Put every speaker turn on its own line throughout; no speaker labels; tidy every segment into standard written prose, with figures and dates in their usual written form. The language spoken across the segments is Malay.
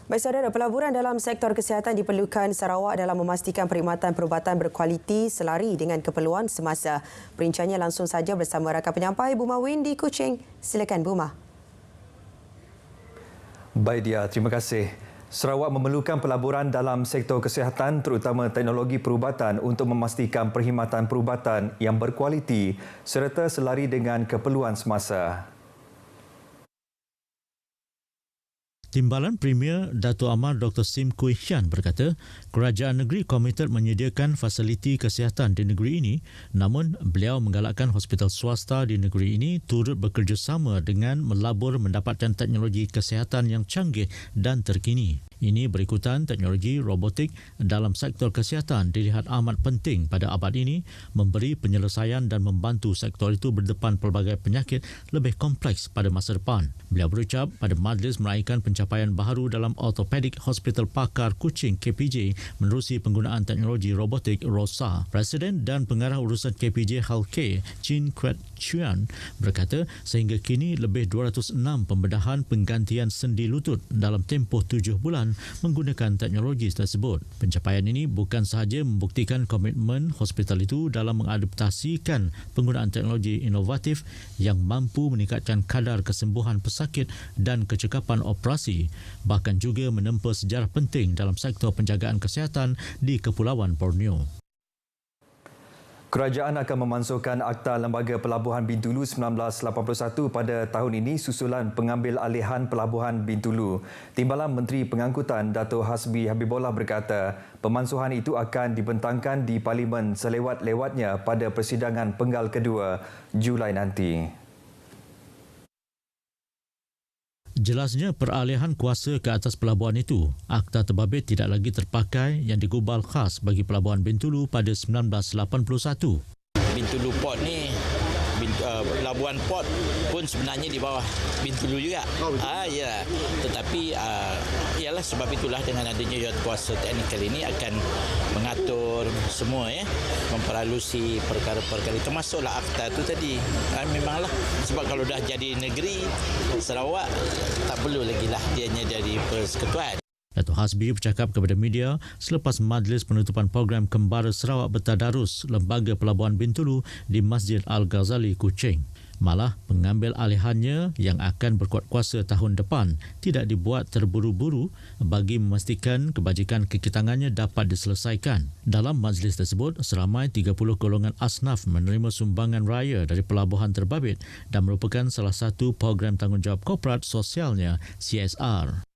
Baik saudara, pelaburan dalam sektor kesihatan diperlukan Sarawak dalam memastikan perkhidmatan perubatan berkualiti selari dengan keperluan semasa. Perinciannya langsung saja bersama rakan penyampai Buma Win di Kuching. Silakan Buma.
Baik dia, terima kasih. Sarawak memerlukan pelaburan dalam sektor kesihatan terutama teknologi perubatan untuk memastikan perkhidmatan perubatan yang berkualiti serta selari dengan keperluan semasa.
Timbalan Premier Dato' Amar Dr. Sim Kui Hian berkata, kerajaan negeri komited menyediakan fasiliti kesihatan di negeri ini, namun beliau menggalakkan hospital swasta di negeri ini turut bekerjasama dengan melabur mendapatkan teknologi kesihatan yang canggih dan terkini. Ini berikutan teknologi robotik dalam sektor kesihatan dilihat amat penting pada abad ini memberi penyelesaian dan membantu sektor itu berdepan pelbagai penyakit lebih kompleks pada masa depan. Beliau berucap pada majlis meraihkan pencapaian baharu dalam Orthopedic Hospital Pakar Kuching KPJ menerusi penggunaan teknologi robotik ROSA. Presiden dan Pengarah Urusan KPJ Healthcare Chin Kwet Chuan berkata sehingga kini lebih 206 pembedahan penggantian sendi lutut dalam tempoh 7 bulan menggunakan teknologi tersebut. Pencapaian ini bukan sahaja membuktikan komitmen hospital itu dalam mengadaptasikan penggunaan teknologi inovatif yang mampu meningkatkan kadar kesembuhan pesakit dan kecekapan operasi, bahkan juga menempa sejarah penting dalam sektor penjagaan kesihatan di Kepulauan Borneo.
Kerajaan akan memansuhkan Akta Lembaga Pelabuhan Bintulu 1981 pada tahun ini susulan pengambil alihan Pelabuhan Bintulu. Timbalan Menteri Pengangkutan Dato' Hasbi Habibullah berkata, pemansuhan itu akan dibentangkan di Parlimen selewat-lewatnya pada persidangan penggal kedua Julai nanti.
Jelasnya peralihan kuasa ke atas pelabuhan itu, akta terbabit tidak lagi terpakai yang digubal khas bagi Pelabuhan Bintulu pada 1981.
Bintulu Port ni, Pelabuhan Port pun sebenarnya di bawah Bintulu juga. Ya. Tetapi ialah sebab itulah dengan adanya kuasa teknikal ini akan mengatur semua memperalusi perkara-perkara termasuklah akta itu tadi. Memanglah sebab kalau dah jadi negeri Sarawak tak perlu lagi lah dianya jadi persekutuan.
Dato' Hasbi bercakap kepada media selepas majlis penutupan program Kembara Sarawak Bertadarus Lembaga Pelabuhan Bintulu di Masjid Al-Ghazali Kuching. Malah pengambil alihannya yang akan berkuat kuasa tahun depan tidak dibuat terburu-buru bagi memastikan kebajikan kekitangannya dapat diselesaikan. Dalam majlis tersebut, seramai 30 golongan asnaf menerima sumbangan raya dari pelabuhan terbabit dan merupakan salah satu program tanggungjawab korporat sosialnya CSR.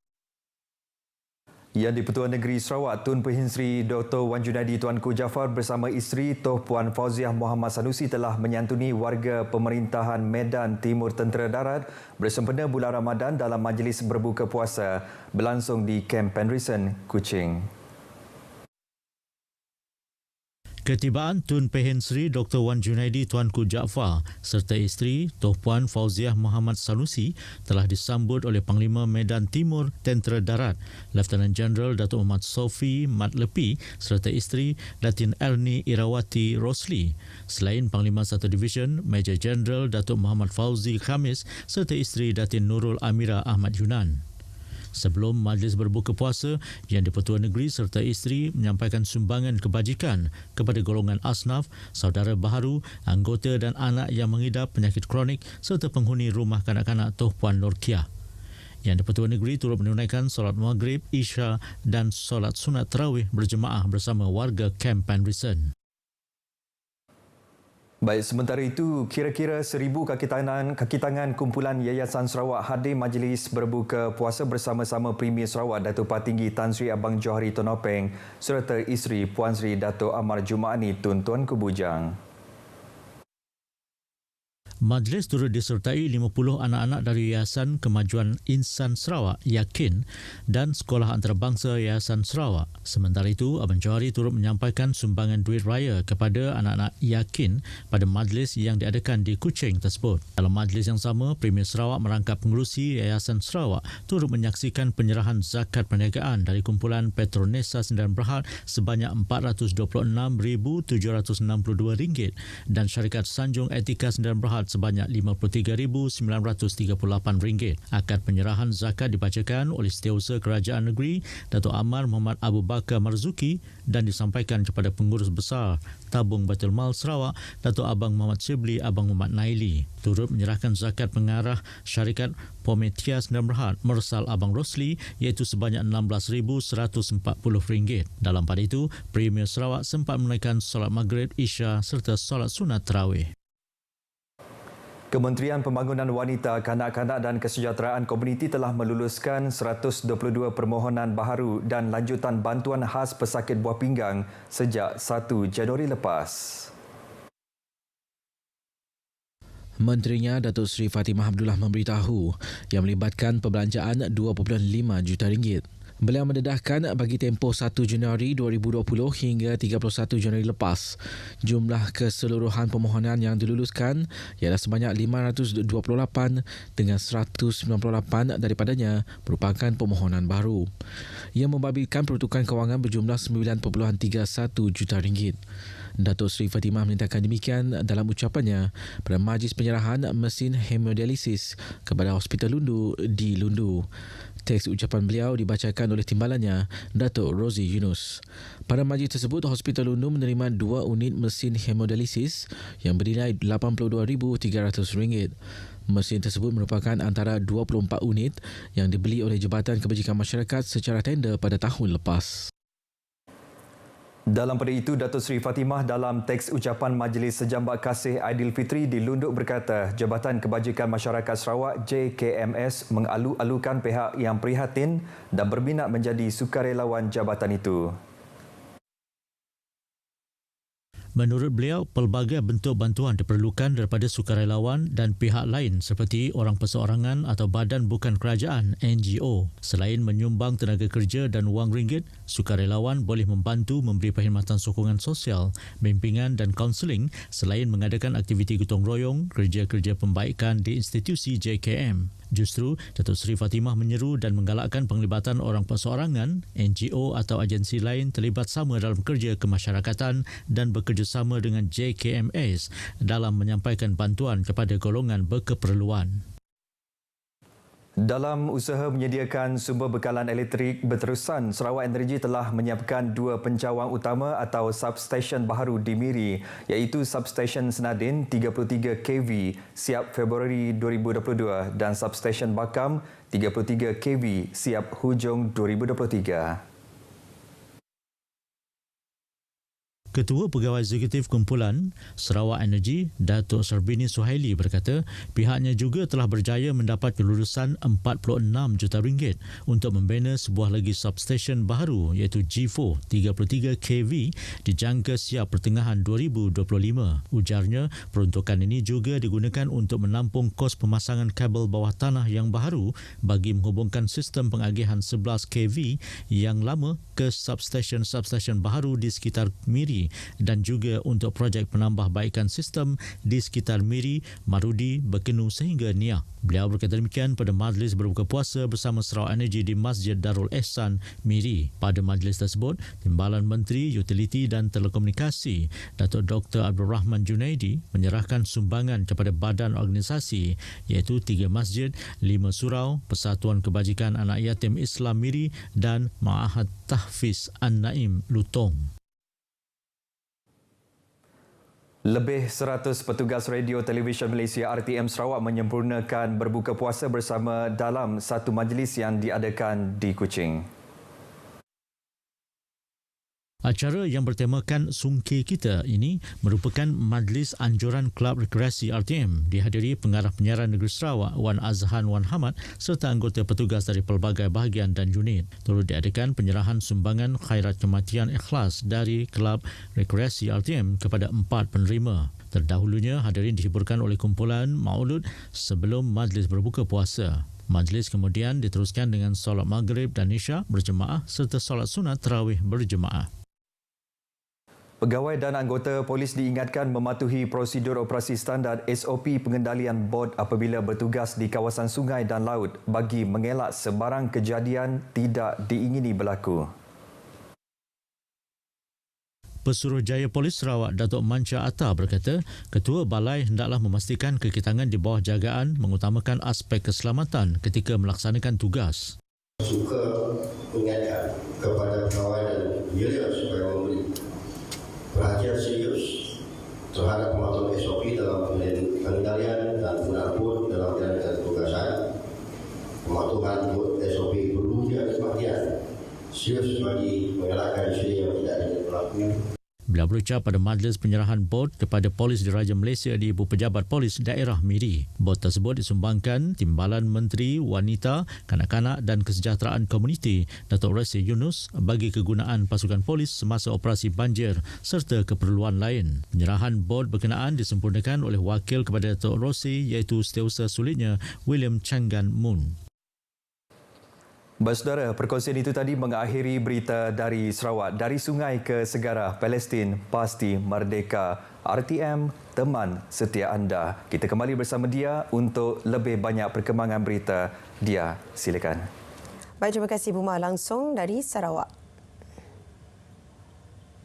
Yang di-Pertuan Negeri Sarawak Tun Pehin Sri Dr. Wan Junaidi Tuanku Jaafar bersama isteri Toh Puan Fauziah Muhammad Sanusi telah menyantuni warga pemerintahan Medan Timur Tentera Darat bersempena bulan Ramadan dalam majlis berbuka puasa berlangsung di Camp Penrison, Kuching.
Ketibaan Tun Pehin Sri Dr. Wan Junaidi Tuanku Jaafar serta isteri Toh Puan Fauziah Muhammad Sanusi telah disambut oleh Panglima Medan Timur Tentera Darat Lieutenant General Datuk Muhammad Sofi Mat Lepi serta isteri Datin Erni Irawati Rosli. Selain Panglima 1 Division Major General Datuk Muhammad Fauzi Khamis serta isteri Datin Nurul Amira Ahmad Yunan. Sebelum majlis berbuka puasa, Yang di-Pertuan Negeri serta isteri menyampaikan sumbangan kebajikan kepada golongan asnaf, saudara baharu, anggota dan anak yang mengidap penyakit kronik serta penghuni rumah kanak-kanak Toh Puan Norkiah. Yang di-Pertuan Negeri turut menunaikan solat maghrib, isya dan solat sunat tarawih berjemaah bersama warga Camp Penrison.
Baik, sementara itu, kira-kira 1,000 kaki tangan kumpulan Yayasan Sarawak hadir majlis berbuka puasa bersama-sama Premier Sarawak Datuk Patinggi Tan Sri Abang Johari Tonopeng serta isteri Puan Sri Datuk Amar Jumaani Tun Tuanku Bujang.
Majlis turut disertai 50 anak-anak dari Yayasan Kemajuan Insan Sarawak Yakin dan Sekolah Antarabangsa Yayasan Sarawak. Sementara itu, Abang Johari turut menyampaikan sumbangan duit raya kepada anak-anak Yakin pada majlis yang diadakan di Kuching tersebut. Dalam majlis yang sama, Premier Sarawak merangkap pengerusi Yayasan Sarawak turut menyaksikan penyerahan zakat perniagaan dari kumpulan Petronesa Sdn Bhd sebanyak RM426,762 dan syarikat Sanjung Etika Sdn Bhd sebanyak RM53,938. Akad penyerahan zakat dibacakan oleh Setiausaha Kerajaan Negeri Datuk Amar Muhammad Abu Bakar Marzuki dan disampaikan kepada Pengurus Besar Tabung Baitul Mal Sarawak Datuk Abang Muhammad Shibli Abang Muhammad Naili. Turut menyerahkan zakat pengarah syarikat Pometias dan Berhad Mersal Abang Rosli iaitu sebanyak RM16,140. Dalam pada itu, Premier Sarawak sempat menaikkan solat Maghrib, Isya serta solat sunat tarawih.
Kementerian Pembangunan Wanita, Kanak-kanak dan Kesejahteraan Komuniti telah meluluskan 122 permohonan baharu dan lanjutan bantuan khas pesakit buah pinggang sejak 1 Januari lepas.
Menterinya Datuk Seri Fatimah Abdullah memberitahu yang melibatkan perbelanjaan RM2.5 juta. Beliau mendedahkan bagi tempoh 1 Januari 2020 hingga 31 Januari lepas, jumlah keseluruhan permohonan yang diluluskan ialah sebanyak 528 dengan 198 daripadanya merupakan permohonan baru. Ia membabitkan peruntukan kewangan berjumlah RM9.31 juta. Datuk Seri Fatimah menyatakan demikian dalam ucapannya pada majlis penyerahan mesin hemodialisis kepada Hospital Lundu di Lundu. Teks ucapan beliau dibacakan oleh timbalannya, Datuk Rozi Yunus. Pada majlis tersebut, Hospital Lundu menerima 2 unit mesin hemodialisis yang bernilai RM82,300. Mesin tersebut merupakan antara 24 unit yang dibeli oleh Jabatan Kebajikan Masyarakat secara tender pada tahun lepas.
Dalam pada itu, Datuk Seri Fatimah dalam teks ucapan Majlis Sejambak Kasih Aidilfitri di Lunduk berkata, Jabatan Kebajikan Masyarakat Sarawak JKMS mengalu-alukan pihak yang prihatin dan berminat menjadi sukarelawan jabatan itu.
Menurut beliau, pelbagai bentuk bantuan diperlukan daripada sukarelawan dan pihak lain seperti orang perseorangan atau badan bukan kerajaan NGO. Selain menyumbang tenaga kerja dan wang ringgit, sukarelawan boleh membantu memberi perkhidmatan sokongan sosial, bimbingan dan kaunseling selain mengadakan aktiviti gotong royong, kerja-kerja pembaikan di institusi JKM. Justru, Datuk Seri Fatimah menyeru dan menggalakkan penglibatan orang perseorangan, NGO atau agensi lain terlibat sama dalam kerja kemasyarakatan dan bekerjasama dengan JKMS dalam menyampaikan bantuan kepada golongan berkeperluan.
Dalam usaha menyediakan sumber bekalan elektrik berterusan, Sarawak Energy telah menyiapkan 2 pencawang utama atau substesen baharu di Miri, iaitu substesen Senadin 33 kV siap Februari 2022 dan substesen Bakam 33 kV siap hujung 2023.
Ketua Pegawai Eksekutif Kumpulan Sarawak Energy, Datuk Sarbini Suhaili berkata pihaknya juga telah berjaya mendapat kelulusan RM46 juta untuk membina sebuah lagi substesen baharu iaitu G4 33 kV dijangka siap pertengahan 2025. Ujarnya, peruntukan ini juga digunakan untuk menampung kos pemasangan kabel bawah tanah yang baharu bagi menghubungkan sistem pengagihan 11 kV yang lama ke substesen baharu di sekitar Miri dan juga untuk projek penambahbaikan sistem di sekitar Miri, Marudi, Bekenu sehingga Niah. Beliau berkata demikian pada majlis berbuka puasa bersama Sarawak Energy di Masjid Darul Ehsan, Miri. Pada majlis tersebut, Timbalan Menteri Utiliti dan Telekomunikasi, Datuk Dr. Abdul Rahman Junaidi menyerahkan sumbangan kepada badan organisasi iaitu 3 masjid, 5 surau, Persatuan Kebajikan Anak Yatim Islam Miri dan Ma'ahad Tahfiz An-Naim Lutong.
Lebih 100 petugas radio televisyen Malaysia RTM Sarawak menyempurnakan berbuka puasa bersama dalam satu majlis yang diadakan di Kuching.
Acara yang bertemakan Sungkir Kita ini merupakan majlis anjuran Kelab Rekreasi RTM dihadiri pengarah penyiaran negeri Sarawak Wan Azhan Wan Hamad serta anggota petugas dari pelbagai bahagian dan unit. Turut diadakan penyerahan sumbangan khairat kematian ikhlas dari Kelab Rekreasi RTM kepada 4 penerima. Terdahulunya hadirin dihiburkan oleh kumpulan Maulud sebelum majlis berbuka puasa. Majlis kemudian diteruskan dengan solat Maghrib dan Isya berjemaah serta solat sunat tarawih berjemaah.
Pegawai dan anggota polis diingatkan mematuhi prosedur operasi standard SOP pengendalian bot apabila bertugas di kawasan sungai dan laut bagi mengelak sebarang kejadian tidak diingini berlaku.
Pesuruhjaya Polis Sarawak Datuk Manca Atta berkata, Ketua Balai hendaklah memastikan kekitangan di bawah jagaan mengutamakan aspek keselamatan ketika melaksanakan tugas.
Suka mengingatkan kepada pegawai dan penyelia supaya memberi perhatian serius terhadap pematuhan SOP dalam pengendalian dan penggunaan bot dalam menjalankan tugasan. Pematuhan bot SOP perlu diambil perhatian serius bagi mengelakkan insiden yang tidak ingin berlaku.
Beliau berucap pada majlis penyerahan bot kepada Polis Diraja Malaysia di Ibu Pejabat Polis Daerah Miri. Bot tersebut disumbangkan Timbalan Menteri Wanita, Kanak-kanak dan Kesejahteraan Komuniti Datuk Resi Yunus bagi kegunaan pasukan polis semasa operasi banjir serta keperluan lain. Penyerahan bot berkenaan disempurnakan oleh wakil kepada Datuk Resi iaitu Setiausaha Sulitnya William Changan Moon.
Saudara, perkongsian itu tadi mengakhiri berita dari Sarawak. Dari sungai ke segara, Palestin pasti merdeka. RTM, teman setia anda. Kita kembali bersama Dia untuk lebih banyak perkembangan berita. Dia, silakan.
Baik, terima kasih Buma langsung dari Sarawak.